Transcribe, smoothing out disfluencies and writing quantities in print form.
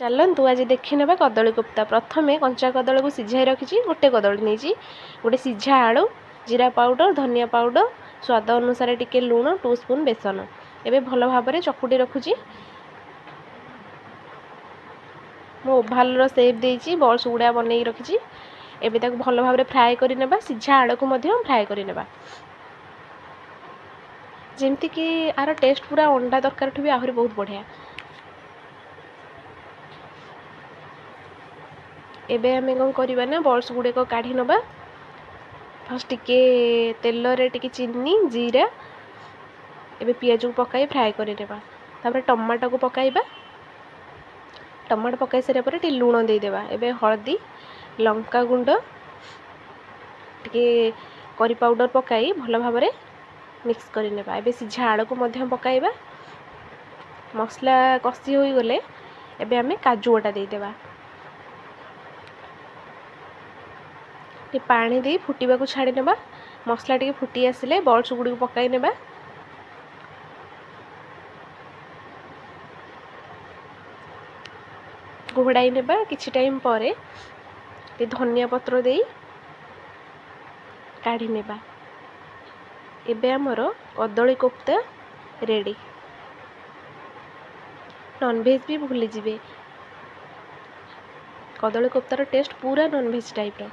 चलतु आज देखी ना कदली कोफ्ता। प्रथमे कंचा कदली को सीझाई रखी गोटे कदली नहीं गोटे सीझा आलू जीरा पाउडर धनिया पाउडर स्वाद अनुसार टिके लुण 2 स्पून बेसन एवं भल भाव चकुटी रखुची। मो ओभाल सेप देती बल्स गुड़ा बनई रखी एवं भल भाव फ्राए करने सीझा आलू को फ्राए करने जमती कि आर टेस्ट पूरा अंडा तरकारी ठू भी आहरी बहुत बढ़िया। एबे आमे कौन करवा ना बल्स गुड़ाक काढ़ी नवा। फर्स्ट टिके तेल रे टिके चीनी जीरा एबे पियाज को पकाई फ्राए करनेबा। तापर टमाटो को पकाइबा। टमाटो पकाई सारा पर टिके लुण देदेबा। एबे हल्दी लंका गुंड टिके करी पाउडर पकाई भल भाव मिक्स करनेबा। एबे सीझा आलू को पकाइबा। मसला कषी हो गले एबे आमे काजू बटा देदेबा। टे पानी दे फुटिबा को छाड़ी नेबा। मसला टे फुटी आसिले बल्स गुड़ी को पकाई नेबा। घोड़ाई नेबा किछि टाइम परे टे धनिया पत्र दे काढ़ी नेबा। एबे हमर कदली कोफ्ता रेडी। नॉनवेज भी भूली जिवे। कदली कोफ्तार टेस्ट पूरा नॉनवेज टाइप रो।